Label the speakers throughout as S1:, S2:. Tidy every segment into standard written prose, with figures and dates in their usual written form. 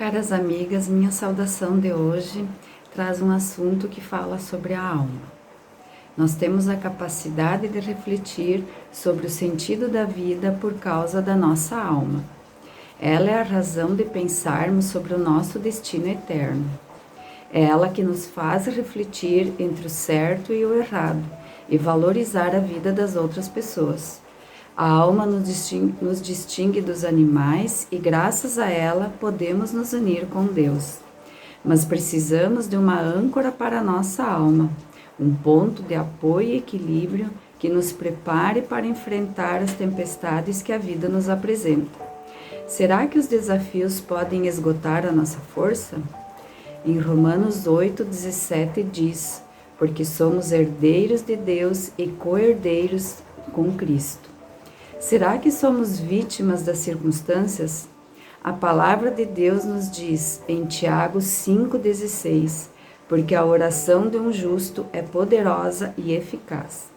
S1: Caras amigas, minha saudação de hoje traz um assunto que fala sobre a alma. Nós temos a capacidade de refletir sobre o sentido da vida por causa da nossa alma. Ela é a razão de pensarmos sobre o nosso destino eterno. É ela que nos faz refletir entre o certo e o errado e valorizar a vida das outras pessoas. A alma nos distingue dos animais e, graças a ela, podemos nos unir com Deus. Mas precisamos de uma âncora para a nossa alma, um ponto de apoio e equilíbrio que nos prepare para enfrentar as tempestades que a vida nos apresenta. Será que os desafios podem esgotar a nossa força? Em Romanos 8,17 diz: porque somos herdeiros de Deus e co-herdeiros com Cristo. Será que somos vítimas das circunstâncias? A palavra de Deus nos diz em Tiago 5,16, porque a oração de um justo é poderosa e eficaz.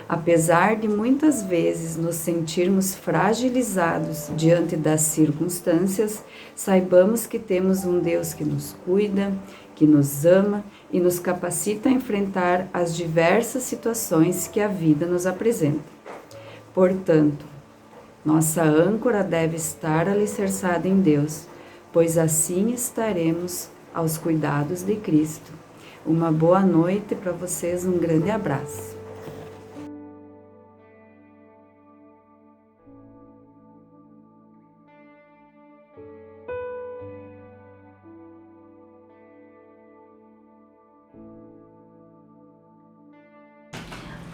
S1: Apesar de muitas vezes nos sentirmos fragilizados diante das circunstâncias, saibamos que temos um Deus que nos cuida, que nos ama e nos capacita a enfrentar as diversas situações que a vida nos apresenta. Portanto, nossa âncora deve estar alicerçada em Deus, pois assim estaremos aos cuidados de Cristo. Uma boa noite para vocês, um grande abraço.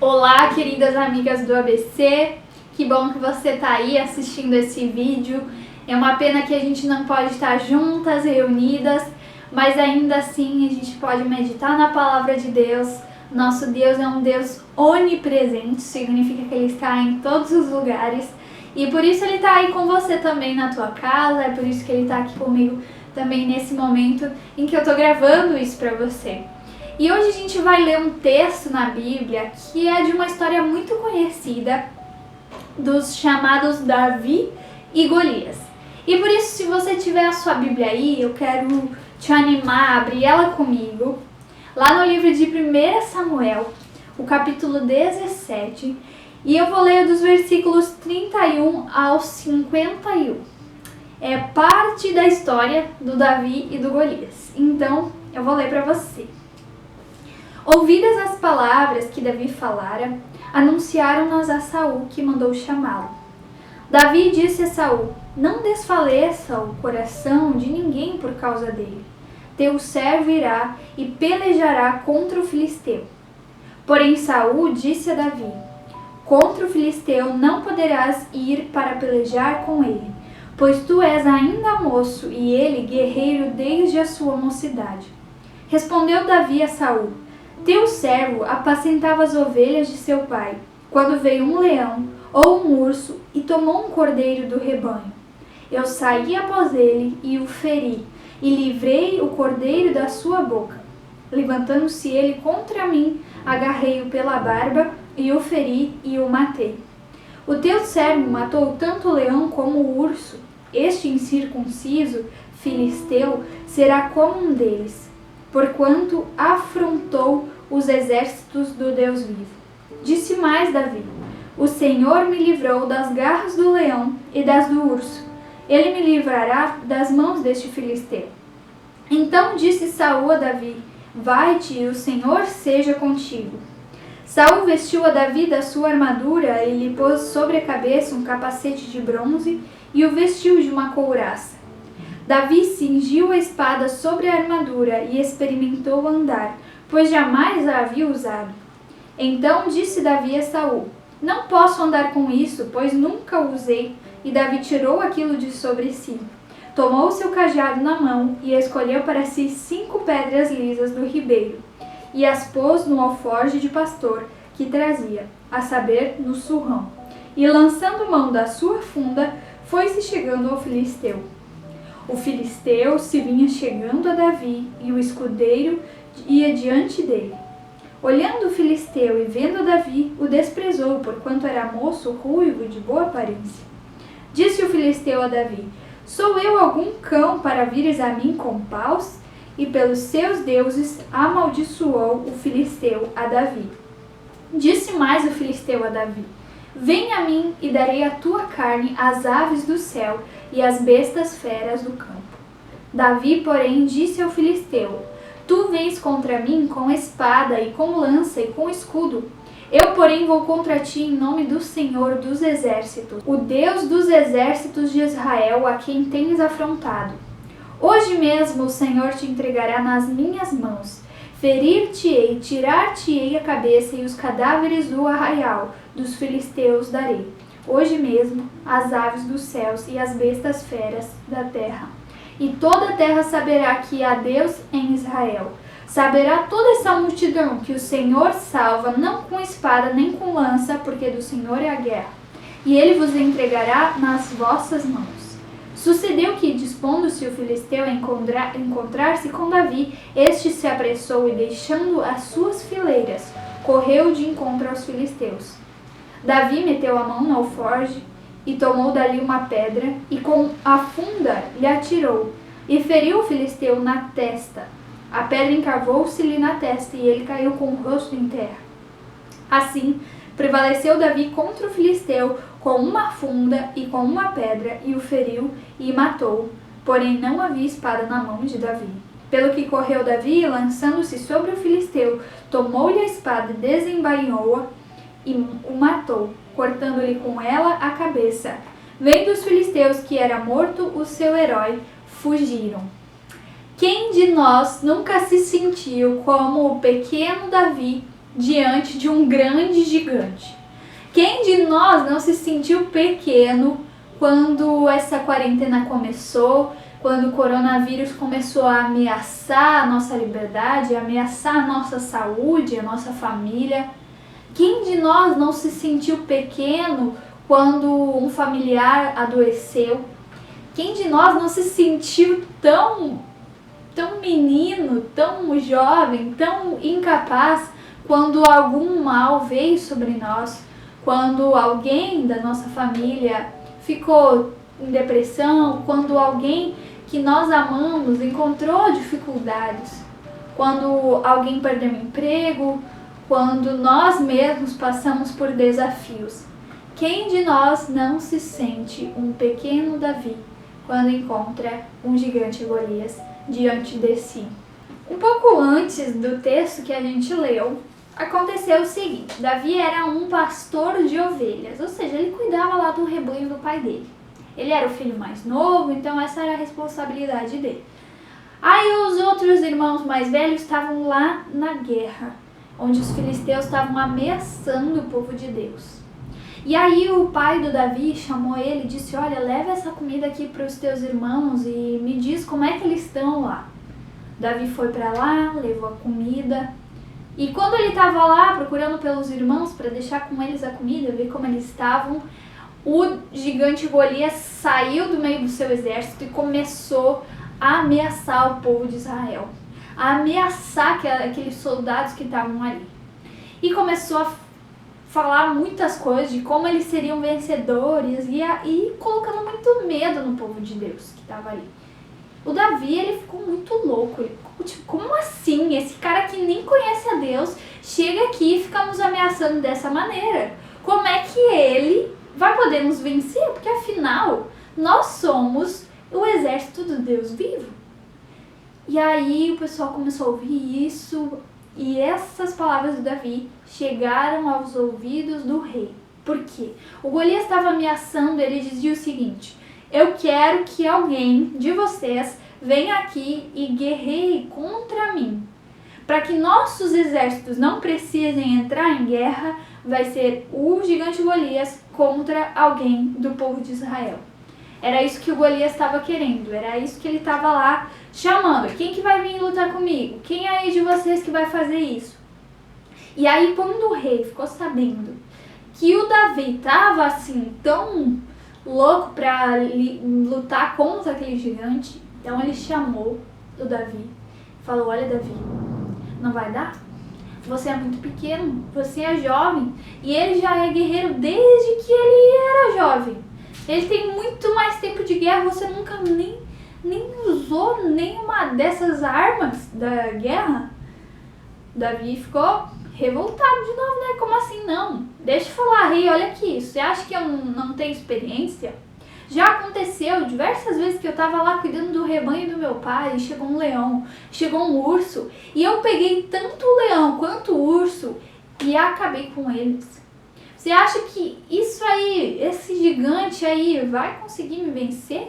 S2: Olá, queridas amigas do ABC, que bom que você está aí assistindo esse vídeo. É uma pena que a gente não pode estar juntas, reunidas, mas ainda assim a gente pode meditar na palavra de Deus. Nosso Deus é um Deus onipresente, significa que Ele está em todos os lugares e por isso Ele está aí com você também na tua casa, é por isso que Ele está aqui comigo também nesse momento em que eu estou gravando isso para você. E hoje a gente vai ler um texto na Bíblia que é de uma história muito conhecida dos chamados Davi e Golias. E por isso, se você tiver a sua Bíblia aí, eu quero te animar a abrir ela comigo, lá no livro de 1 Samuel, o capítulo 17, e eu vou ler dos versículos 31 ao 51. É parte da história do Davi e do Golias. Então, eu vou ler para você. Ouvidas as palavras que Davi falara, anunciaram-nas a Saul, que mandou chamá-lo. Davi disse a Saul: não desfaleça o coração de ninguém por causa dele. Teu servo irá e pelejará contra o filisteu. Porém Saul disse a Davi: contra o filisteu não poderás ir para pelejar com ele, pois tu és ainda moço e ele guerreiro desde a sua mocidade. Respondeu Davi a Saul: teu servo apacentava as ovelhas de seu pai, quando veio um leão ou um urso e tomou um cordeiro do rebanho. Eu saí após ele e o feri, e livrei o cordeiro da sua boca. Levantando-se ele contra mim, agarrei-o pela barba e o feri e o matei. O teu servo matou tanto o leão como o urso. Este incircunciso filisteu será como um deles, porquanto afrontou os exércitos do Deus vivo. Disse mais Davi: o Senhor me livrou das garras do leão e das do urso. Ele me livrará das mãos deste filisteu. Então disse Saul a Davi: vai-te, e o Senhor seja contigo. Saul vestiu a Davi da sua armadura e lhe pôs sobre a cabeça um capacete de bronze e o vestiu de uma couraça. Davi cingiu a espada sobre a armadura e experimentou andar, pois jamais a havia usado. Então disse Davi a Saul: não posso andar com isso, pois nunca o usei. E Davi tirou aquilo de sobre si. Tomou seu cajado na mão e escolheu para si 5 pedras lisas do ribeiro, e as pôs no alforje de pastor que trazia, a saber, no surrão. E lançando mão da sua funda, foi-se chegando ao filisteu. O filisteu se vinha chegando a Davi, e o escudeiro ia diante dele. Olhando o filisteu e vendo Davi, o desprezou, porquanto era moço, ruivo e de boa aparência. Disse o filisteu a Davi: Sou eu algum cão para vires a mim com paus? E pelos seus deuses amaldiçoou o filisteu a Davi. Disse mais o filisteu a Davi: Vem a mim e darei a tua carne às aves do céu e às bestas feras do campo. Davi, porém, disse ao filisteu: Tu vens contra mim com espada e com lança e com escudo. Eu, porém, vou contra ti em nome do Senhor dos exércitos, o Deus dos exércitos de Israel, a quem tens afrontado. Hoje mesmo o Senhor te entregará nas minhas mãos. Ferir-te-ei, tirar-te-ei a cabeça e os cadáveres do arraial dos filisteus darei. Hoje mesmo as aves dos céus e as bestas feras da terra. E toda a terra saberá que há Deus em Israel. Saberá toda essa multidão que o Senhor salva, não com espada nem com lança, porque do Senhor é a guerra. E ele vos entregará nas vossas mãos. Sucedeu que, dispondo-se o filisteu a encontrar-se com Davi, este se apressou e, deixando as suas fileiras, correu de encontro aos filisteus. Davi meteu a mão no alforje e tomou dali uma pedra, e com a funda lhe atirou, e feriu o filisteu na testa. A pedra encravou-se-lhe na testa, e ele caiu com o rosto em terra. Assim, prevaleceu Davi contra o filisteu com uma funda e com uma pedra, e o feriu e matou. Porém não havia espada na mão de Davi. Pelo que correu Davi, lançando-se sobre o filisteu, tomou-lhe a espada e desembainhou-a e o matou, cortando-lhe com ela a cabeça. Vendo os filisteus que era morto o seu herói, fugiram. Quem de nós nunca se sentiu como o pequeno Davi diante de um grande gigante? Quem de nós não se sentiu pequeno quando essa quarentena começou, quando o coronavírus começou a ameaçar a nossa liberdade, a ameaçar a nossa saúde, a nossa família? Quem de nós não se sentiu pequeno quando um familiar adoeceu? Quem de nós não se sentiu tão menino, tão jovem, tão incapaz quando algum mal veio sobre nós, quando alguém da nossa família ficou em depressão, quando alguém que nós amamos encontrou dificuldades, quando alguém perdeu o emprego, quando nós mesmos passamos por desafios? Quem de nós não se sente um pequeno Davi quando encontra um gigante Golias diante de si? Um pouco antes do texto que a gente leu, aconteceu o seguinte: Davi era um pastor de ovelhas, ou seja, ele cuidava lá do rebanho do pai dele. Ele era o filho mais novo, então essa era a responsabilidade dele. Aí os outros irmãos mais velhos estavam lá na guerra, onde os filisteus estavam ameaçando o povo de Deus. E aí o pai do Davi chamou ele e disse: olha, leva essa comida aqui para os teus irmãos e me diz como é que eles estão lá. Davi foi para lá, levou a comida. E quando ele estava lá procurando pelos irmãos para deixar com eles a comida, ver como eles estavam, o gigante Golias saiu do meio do seu exército e começou a ameaçar o povo de Israel, a ameaçar aqueles soldados que estavam ali. E começou a falar muitas coisas de como eles seriam vencedores e colocando muito medo no povo de Deus que estava ali. O Davi, ele ficou muito louco. Ele ficou tipo, como assim? Esse cara que nem conhece a Deus chega aqui e fica nos ameaçando dessa maneira. Como é que ele vai poder nos vencer? Porque afinal, nós somos o exército do Deus vivo. E aí o pessoal começou a ouvir isso, e essas palavras do Davi chegaram aos ouvidos do rei. Por quê? O Golias estava ameaçando, ele dizia o seguinte: eu quero que alguém de vocês venha aqui e guerreie contra mim. Para que nossos exércitos não precisem entrar em guerra, vai ser o gigante Golias contra alguém do povo de Israel. Era isso que o Golias estava querendo, era isso que ele estava lá chamando. Quem que vai vir lutar comigo? Quem aí de vocês que vai fazer isso? E aí quando o rei ficou sabendo que o Davi estava assim tão louco para lutar contra aquele gigante, então ele chamou o Davi, falou: olha, Davi, não vai dar? Você é muito pequeno, você é jovem, e ele já é guerreiro desde que ele era jovem. Ele tem muito mais tempo de guerra, você nunca nem usou nenhuma dessas armas da guerra. Davi ficou revoltado de novo, né? Como assim não? Deixa eu falar, rei, olha aqui, você acha que eu não tenho experiência? Já aconteceu diversas vezes que eu tava lá cuidando do rebanho do meu pai e chegou um leão, chegou um urso e eu peguei tanto o leão quanto o urso e acabei com eles. Você acha que isso aí, esse gigante aí vai conseguir me vencer?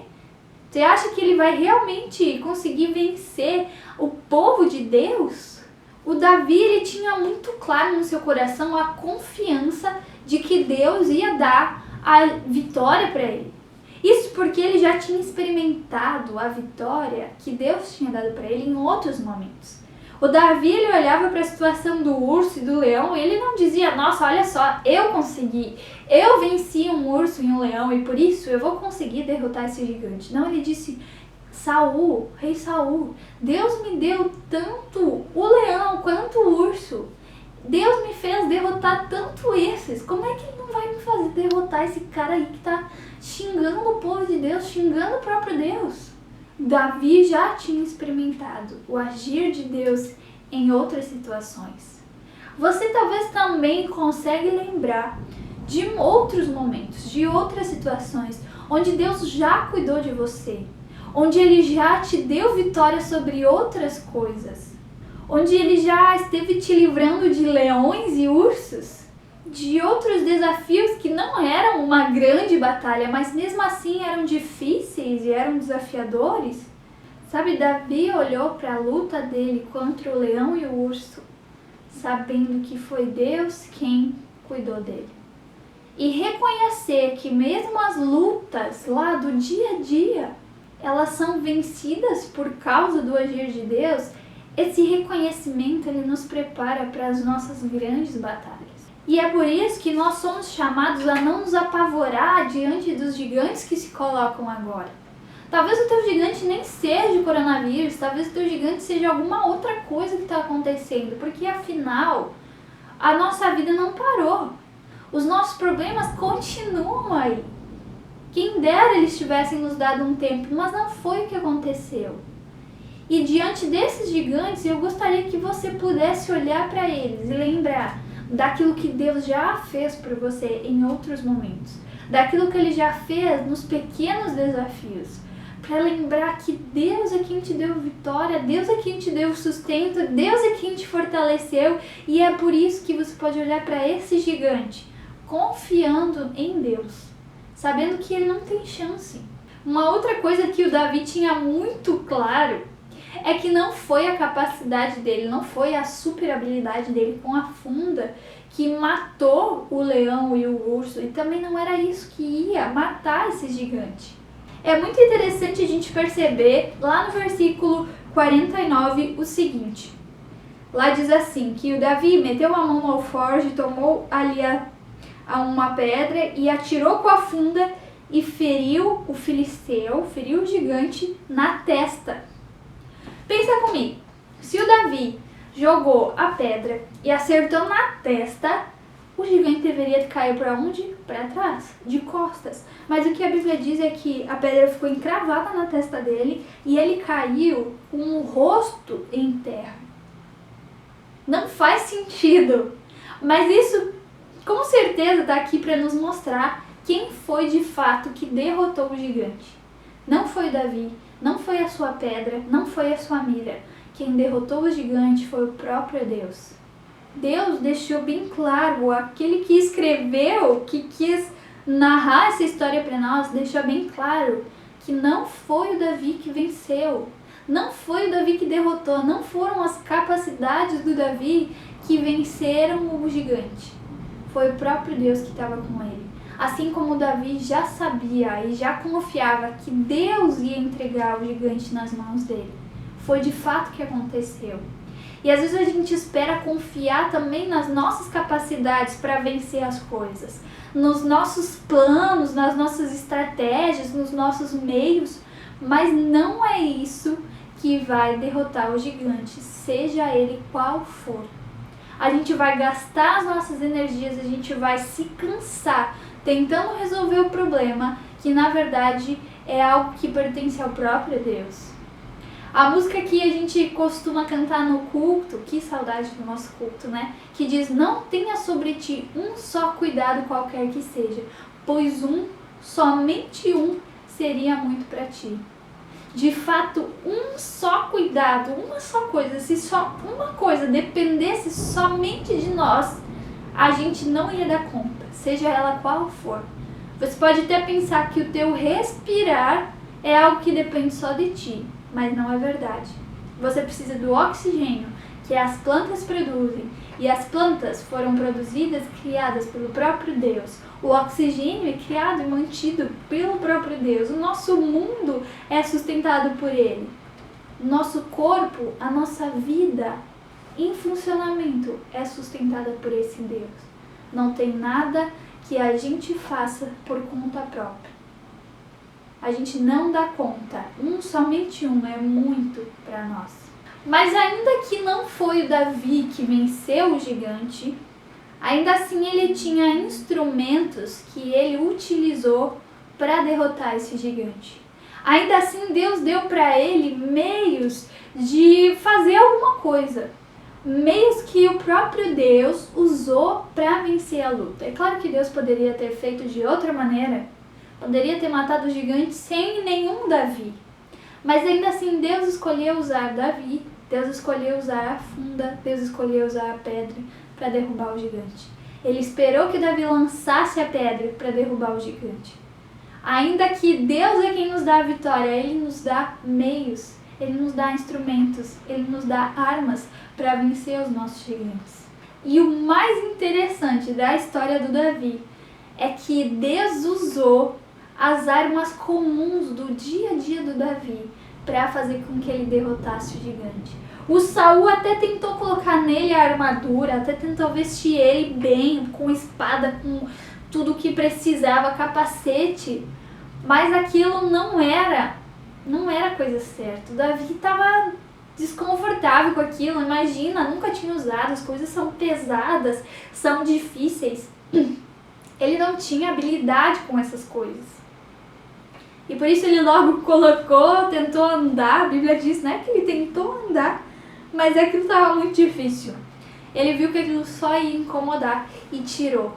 S2: Você acha que ele vai realmente conseguir vencer o povo de Deus? O Davi, ele tinha muito claro no seu coração a confiança de que Deus ia dar a vitória para ele. Isso porque ele já tinha experimentado a vitória que Deus tinha dado para ele em outros momentos. O Davi, ele olhava para a situação do urso e do leão e ele não dizia, nossa, olha só, eu consegui, eu venci um urso e um leão e por isso eu vou conseguir derrotar esse gigante. Não, ele disse, Saul, rei Saul, Deus me deu tanto o leão quanto o urso. Deus me fez derrotar tanto esses. Como é que ele não vai me fazer derrotar esse cara aí que tá xingando o povo de Deus, xingando o próprio Deus? Davi já tinha experimentado o agir de Deus em outras situações. Você talvez também consegue lembrar de outros momentos, de outras situações, onde Deus já cuidou de você, onde Ele já te deu vitória sobre outras coisas, onde Ele já esteve te livrando de leões e ursos, de outros desafios que não eram uma grande batalha, mas mesmo assim eram difíceis e eram desafiadores. Sabe, Davi olhou para a luta dele contra o leão e o urso, sabendo que foi Deus quem cuidou dele. E reconhecer que mesmo as lutas lá do dia a dia, elas são vencidas por causa do agir de Deus, esse reconhecimento ele nos prepara para as nossas grandes batalhas. E é por isso que nós somos chamados a não nos apavorar diante dos gigantes que se colocam agora. Talvez o teu gigante nem seja o coronavírus, talvez o teu gigante seja alguma outra coisa que está acontecendo, porque afinal, a nossa vida não parou. Os nossos problemas continuam aí. Quem dera eles tivessem nos dado um tempo, mas não foi o que aconteceu. E diante desses gigantes, eu gostaria que você pudesse olhar para eles e lembrar daquilo que Deus já fez por você em outros momentos, daquilo que Ele já fez nos pequenos desafios, para lembrar que Deus é quem te deu vitória, Deus é quem te deu sustento, Deus é quem te fortaleceu, e é por isso que você pode olhar para esse gigante, confiando em Deus, sabendo que ele não tem chance. Uma outra coisa que o Davi tinha muito claro é que não foi a capacidade dele, não foi a super habilidade dele com a funda que matou o leão e o urso, e também não era isso que ia matar esse gigante. É muito interessante a gente perceber lá no versículo 49 o seguinte. Lá diz assim, que o Davi meteu a mão no alforje, tomou ali a uma pedra e atirou com a funda e feriu o filisteu, feriu o gigante na testa. Pensa comigo, se o Davi jogou a pedra e acertou na testa, o gigante deveria cair para onde? Para trás, de costas. Mas o que a Bíblia diz é que a pedra ficou encravada na testa dele e ele caiu com o rosto em terra. Não faz sentido, mas isso com certeza está aqui para nos mostrar quem foi de fato que derrotou o gigante. Não foi o Davi, não foi a sua pedra, não foi a sua mira. Quem derrotou o gigante foi o próprio Deus. Deus deixou bem claro, aquele que escreveu, que quis narrar essa história para nós, deixou bem claro que não foi o Davi que venceu, não foi o Davi que derrotou, não foram as capacidades do Davi que venceram o gigante. Foi o próprio Deus que estava com ele. Assim como Davi já sabia e já confiava que Deus ia entregar o gigante nas mãos dele. Foi de fato que aconteceu. E às vezes a gente espera confiar também nas nossas capacidades para vencer as coisas, nos nossos planos, nas nossas estratégias, nos nossos meios, mas não é isso que vai derrotar o gigante, seja ele qual for. A gente vai gastar as nossas energias, a gente vai se cansar tentando resolver o problema que na verdade é algo que pertence ao próprio Deus. A música que a gente costuma cantar no culto, que saudade do nosso culto, né? Que diz: não tenha sobre ti um só cuidado qualquer que seja, pois somente um seria muito para ti. De fato, um só cuidado, uma só coisa, se só uma coisa dependesse somente de nós, a gente não ia dar conta, seja ela qual for. Você pode até pensar que o teu respirar é algo que depende só de ti, mas não é verdade. Você precisa do oxigênio que as plantas produzem, e as plantas foram produzidas, criadas pelo próprio Deus. O oxigênio é criado e mantido pelo próprio Deus. O nosso mundo é sustentado por Ele. O nosso corpo, a nossa vida em funcionamento é sustentada por esse Deus. Não tem nada que a gente faça por conta própria. A gente não dá conta. Somente um é muito para nós. Mas ainda que não foi o Davi que venceu o gigante, ainda assim ele tinha instrumentos que ele utilizou para derrotar esse gigante. Ainda assim Deus deu para ele meios de fazer alguma coisa. Meios que o próprio Deus usou para vencer a luta. É claro que Deus poderia ter feito de outra maneira. Poderia ter matado o gigante sem nenhum Davi. Mas ainda assim Deus escolheu usar Davi, Deus escolheu usar a funda, Deus escolheu usar a pedra para derrubar o gigante. Ele esperou que Davi lançasse a pedra para derrubar o gigante. Ainda que Deus é quem nos dá a vitória, Ele nos dá meios, Ele nos dá instrumentos, Ele nos dá armas para vencer os nossos gigantes. E o mais interessante da história do Davi é que Deus usou as armas comuns do dia a dia do Davi para fazer com que ele derrotasse o gigante. O Saul até tentou colocar nele a armadura, até tentou vestir ele bem, com espada, com tudo que precisava, capacete, mas aquilo não era coisa certa. O Davi estava desconfortável com aquilo, imagina, nunca tinha usado, as coisas são pesadas, são difíceis. Ele não tinha habilidade com essas coisas. E por isso ele logo tentou andar, a Bíblia diz, né, que ele tentou andar, mas aquilo estava muito difícil. Ele viu que aquilo só ia incomodar e tirou.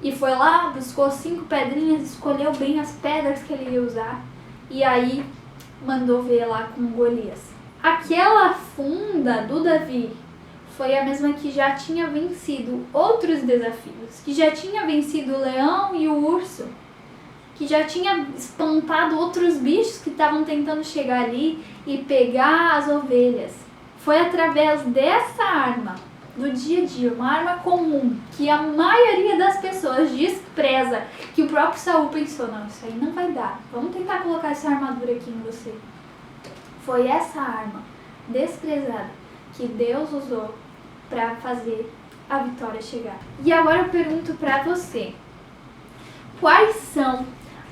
S2: E foi lá, buscou 5 pedrinhas, escolheu bem as pedras que ele ia usar e aí mandou ver lá com Golias. Aquela funda do Davi foi a mesma que já tinha vencido outros desafios, que já tinha vencido o leão e o urso, que já tinha espantado outros bichos que estavam tentando chegar ali e pegar as ovelhas. Foi através dessa arma, do dia a dia, uma arma comum, que a maioria das pessoas despreza, que o próprio Saul pensou: não, isso aí não vai dar, vamos tentar colocar essa armadura aqui em você. Foi essa arma desprezada que Deus usou para fazer a vitória chegar. E agora eu pergunto para você: quais são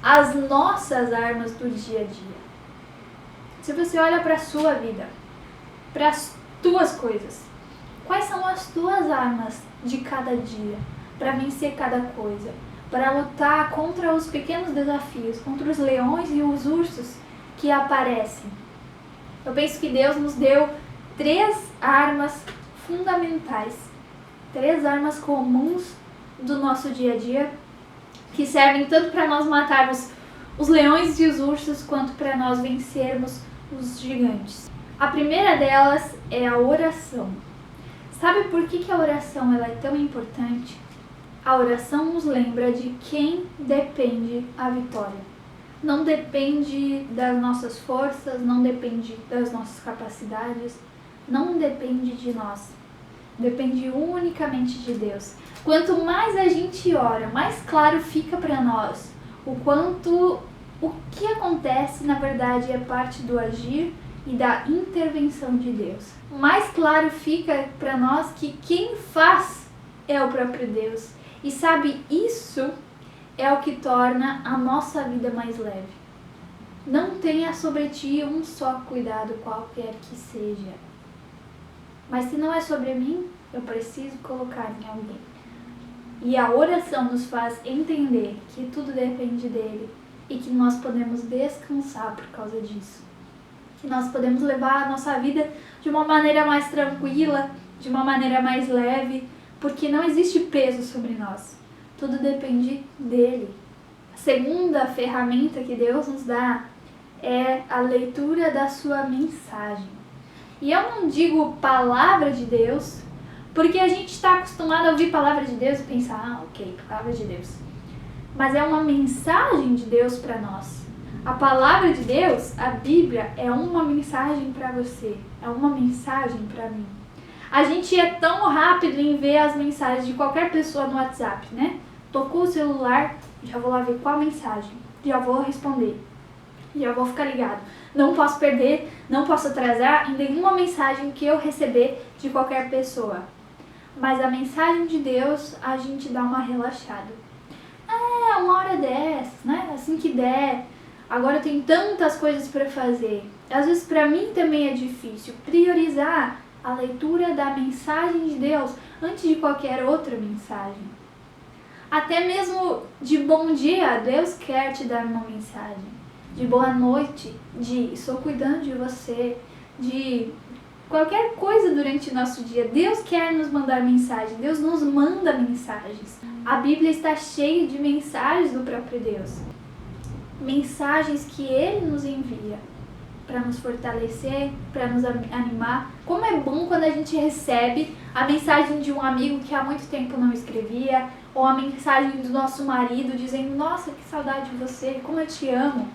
S2: as nossas armas do dia a dia? Se você olha para a sua vida, para as tuas coisas, quais são as tuas armas de cada dia para vencer cada coisa, para lutar contra os pequenos desafios, contra os leões e os ursos que aparecem? Eu penso que Deus nos deu 3 armas fundamentais, 3 armas comuns do nosso dia a dia, que servem tanto para nós matarmos os leões e os ursos, quanto para nós vencermos os gigantes. A primeira delas é a oração. Sabe por que a oração ela é tão importante? A oração nos lembra de quem depende a vitória. Não depende das nossas forças, não depende das nossas capacidades, não depende de nós. Depende unicamente de Deus. Quanto mais a gente ora, mais claro fica para nós o que acontece, na verdade, é parte do agir e da intervenção de Deus. Mais claro fica para nós que quem faz é o próprio Deus. E sabe, isso é o que torna a nossa vida mais leve. Não tenha sobre ti um só cuidado, qualquer que seja. Mas se não é sobre mim, eu preciso colocar em alguém. E a oração nos faz entender que tudo depende dele e que nós podemos descansar por causa disso. Que nós podemos levar a nossa vida de uma maneira mais tranquila, de uma maneira mais leve, porque não existe peso sobre nós. Tudo depende dele. A segunda ferramenta que Deus nos dá é a leitura da sua mensagem. E eu não digo palavra de Deus, porque a gente está acostumado a ouvir palavra de Deus e pensar, ok, palavra de Deus. Mas é uma mensagem de Deus para nós. A palavra de Deus, a Bíblia, é uma mensagem para você, é uma mensagem para mim. A gente é tão rápido em ver as mensagens de qualquer pessoa no WhatsApp, né? Tocou o celular, já vou lá ver qual mensagem, já vou responder, já vou ficar ligado. Não posso perder, não posso atrasar em nenhuma mensagem que eu receber de qualquer pessoa. Mas a mensagem de Deus, a gente dá uma relaxada. Uma hora dessas, né? Assim que der. Agora eu tenho tantas coisas para fazer. Às vezes para mim também é difícil priorizar a leitura da mensagem de Deus antes de qualquer outra mensagem. Até mesmo de bom dia, Deus quer te dar uma mensagem. De boa noite, de estou cuidando de você, de qualquer coisa durante o nosso dia. Deus quer nos mandar mensagem, Deus nos manda mensagens. A Bíblia está cheia de mensagens do próprio Deus. Mensagens que Ele nos envia para nos fortalecer, para nos animar. Como é bom quando a gente recebe a mensagem de um amigo que há muito tempo não escrevia, ou a mensagem do nosso marido dizendo, nossa, que saudade de você, como eu te amo.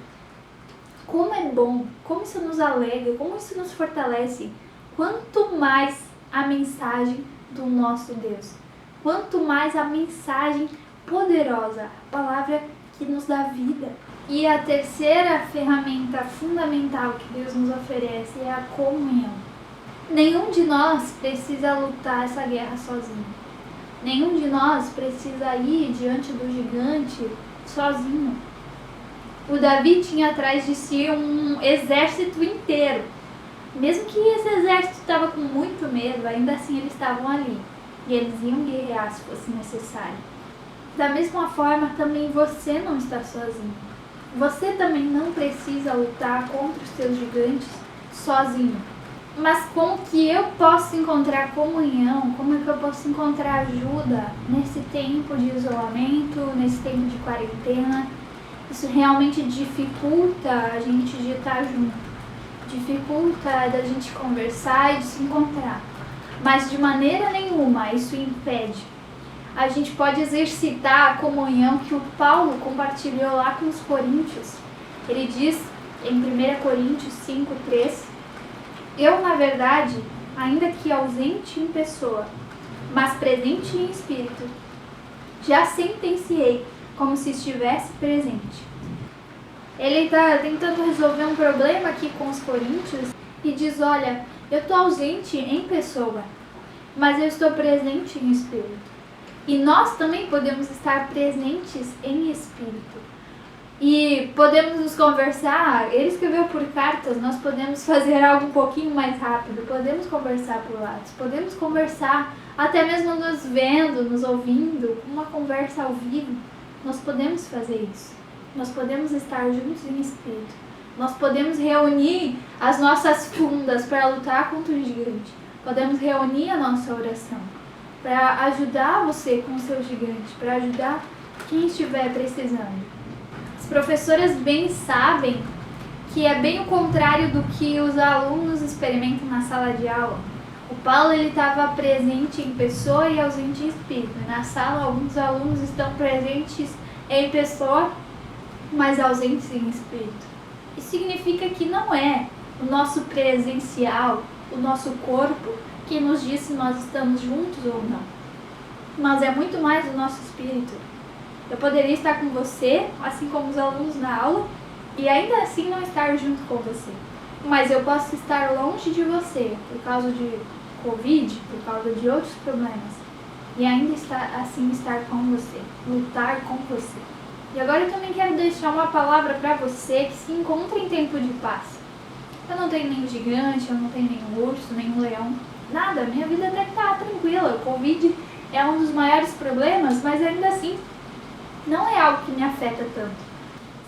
S2: Como é bom, como isso nos alegra, como isso nos fortalece. Quanto mais a mensagem do nosso Deus, quanto mais a mensagem poderosa, a palavra que nos dá vida. E a terceira ferramenta fundamental que Deus nos oferece é a comunhão. Nenhum de nós precisa lutar essa guerra sozinho. Nenhum de nós precisa ir diante do gigante sozinho. O Davi tinha atrás de si um exército inteiro. Mesmo que esse exército estava com muito medo, ainda assim eles estavam ali. E eles iam guerrear se fosse necessário. Da mesma forma, também você não está sozinho. Você também não precisa lutar contra os seus gigantes sozinho. Mas como que eu posso encontrar comunhão? Como é que eu posso encontrar ajuda nesse tempo de isolamento, nesse tempo de quarentena? Isso realmente dificulta a gente de estar junto. Dificulta da gente conversar e de se encontrar. Mas de maneira nenhuma isso impede. A gente pode exercitar a comunhão que o Paulo compartilhou lá com os coríntios. Ele diz em 1 Coríntios 5:3, eu, na verdade, ainda que ausente em pessoa, mas presente em espírito, já sentenciei como se estivesse presente. Ele está tentando resolver um problema aqui com os coríntios e diz, olha, eu estou ausente em pessoa, mas eu estou presente em espírito. E nós também podemos estar presentes em espírito. E podemos nos conversar, ele escreveu por cartas, nós podemos fazer algo um pouquinho mais rápido, podemos conversar por lápis, podemos conversar até mesmo nos vendo, nos ouvindo, uma conversa ao vivo. Nós podemos fazer isso. Nós podemos estar juntos em espírito. Nós podemos reunir as nossas fundas para lutar contra o gigante. Podemos reunir a nossa oração para ajudar você com o seu gigante, para ajudar quem estiver precisando. As professoras bem sabem que é bem o contrário do que os alunos experimentam na sala de aula. O Paulo estava presente em pessoa e ausente em espírito. Na sala, alguns alunos estão presentes em pessoa, mas ausentes em espírito. Isso significa que não é o nosso presencial, o nosso corpo, que nos diz se nós estamos juntos ou não. Mas é muito mais o nosso espírito. Eu poderia estar com você, assim como os alunos na aula, e ainda assim não estar junto com você. Mas eu posso estar longe de você por causa de Covid, por causa de outros problemas, e ainda assim estar com você, lutar com você. E agora eu também quero deixar uma palavra para você que se encontra em tempo de paz. Eu não tenho nenhum gigante, eu não tenho nenhum urso, nenhum leão, nada. Minha vida até está tranquila. O Covid é um dos maiores problemas, mas ainda assim não é algo que me afeta tanto.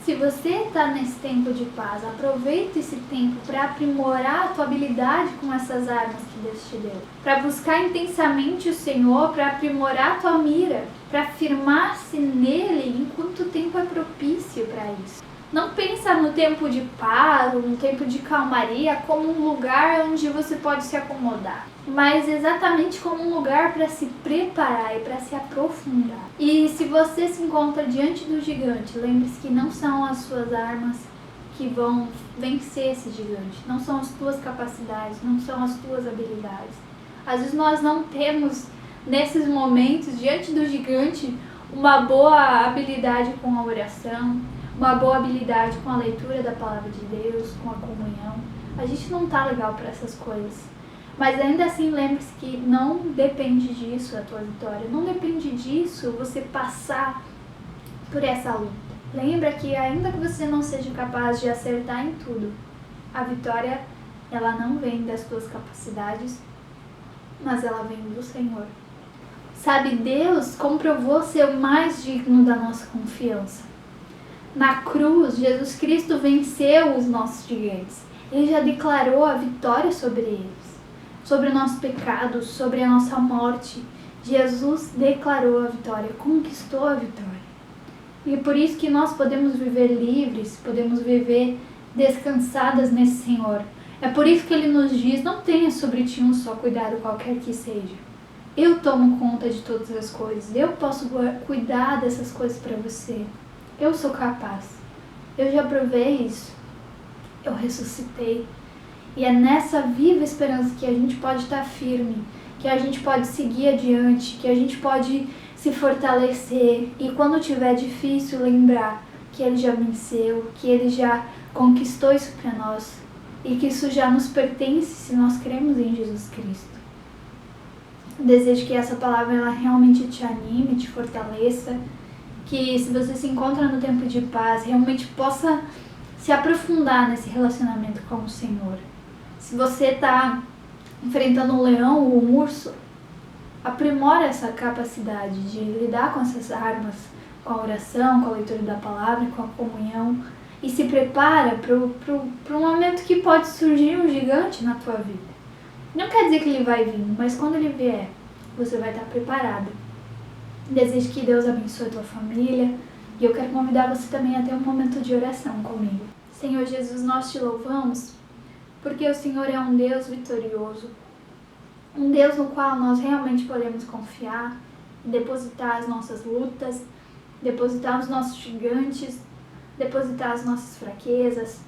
S2: Se você está nesse tempo de paz, aproveita esse tempo para aprimorar a tua habilidade com essas armas que Deus te deu. Para buscar intensamente o Senhor, para aprimorar a tua mira, para firmar-se nele enquanto o tempo é propício para isso. Não pensa no tempo de paz, no tempo de calmaria, como um lugar onde você pode se acomodar, mas exatamente como um lugar para se preparar e para se aprofundar. E se você se encontra diante do gigante, lembre-se que não são as suas armas que vão vencer esse gigante, não são as tuas capacidades, não são as tuas habilidades. Às vezes nós não temos, nesses momentos, diante do gigante, uma boa habilidade com a oração, uma boa habilidade com a leitura da palavra de Deus, com a comunhão. A gente não tá legal para essas coisas. Mas ainda assim, lembre-se que não depende disso a tua vitória. Não depende disso você passar por essa luta. Lembra que ainda que você não seja capaz de acertar em tudo, a vitória, ela não vem das tuas capacidades, mas ela vem do Senhor. Sabe, Deus comprovou ser o mais digno da nossa confiança. Na cruz, Jesus Cristo venceu os nossos gigantes. Ele já declarou a vitória sobre eles, sobre o nosso pecado, sobre a nossa morte. Jesus declarou a vitória, conquistou a vitória. E é por isso que nós podemos viver livres, podemos viver descansadas nesse Senhor. É por isso que Ele nos diz, não tenha sobre ti um só cuidado, qualquer que seja. Eu tomo conta de todas as coisas, eu posso cuidar dessas coisas para você. Eu sou capaz. Eu já provei isso. Eu ressuscitei. E é nessa viva esperança que a gente pode estar firme, que a gente pode seguir adiante, que a gente pode se fortalecer. E quando tiver difícil, lembrar que Ele já venceu, que Ele já conquistou isso para nós. E que isso já nos pertence se nós cremos em Jesus Cristo. Desejo que essa palavra ela realmente te anime, te fortaleça. Que se você se encontra no tempo de paz, realmente possa se aprofundar nesse relacionamento com o Senhor. Se você está enfrentando um leão ou um urso, aprimora essa capacidade de lidar com essas armas, com a oração, com a leitura da palavra, com a comunhão, e se prepara para um momento que pode surgir um gigante na tua vida. Não quer dizer que ele vai vir, mas quando ele vier, você vai estar preparado. Desejo que Deus abençoe a tua família e eu quero convidar você também a ter um momento de oração comigo. Senhor Jesus, nós te louvamos porque o Senhor é um Deus vitorioso, um Deus no qual nós realmente podemos confiar, depositar as nossas lutas, depositar os nossos gigantes, depositar as nossas fraquezas.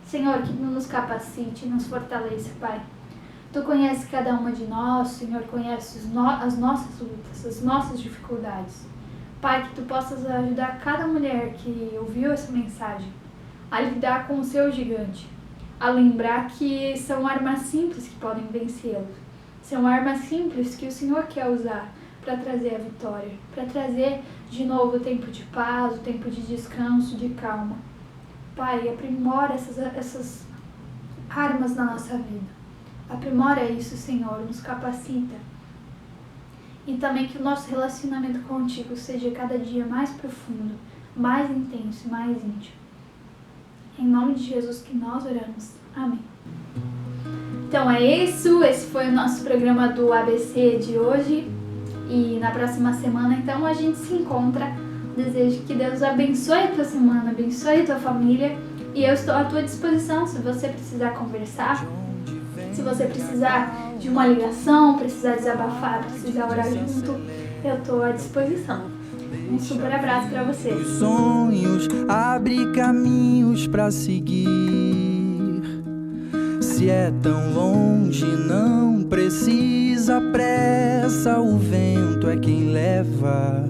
S2: Senhor, que nos capacite, nos fortaleça, Pai. Tu conheces cada uma de nós, Senhor, conheces as nossas lutas, as nossas dificuldades. Pai, que Tu possas ajudar cada mulher que ouviu essa mensagem a lidar com o seu gigante, a lembrar que são armas simples que podem vencê-lo. São armas simples que o Senhor quer usar para trazer a vitória, para trazer de novo o tempo de paz, o tempo de descanso, de calma. Pai, aprimora essas armas na nossa vida. Aprimora isso, Senhor, nos capacita. E também que o nosso relacionamento contigo seja cada dia mais profundo, mais intenso, mais íntimo. Em nome de Jesus que nós oramos. Amém. Então é isso, esse foi o nosso programa do ABC de hoje. E na próxima semana, então, a gente se encontra. Desejo que Deus abençoe a tua semana, abençoe a tua família. E eu estou à tua disposição se você precisar conversar. Se você precisar de uma ligação, precisar desabafar, precisar orar junto, eu estou à disposição. Um super abraço para vocês.
S3: Sonhos, abre caminhos para seguir. Se é tão longe, não precisa pressa. O vento é quem leva.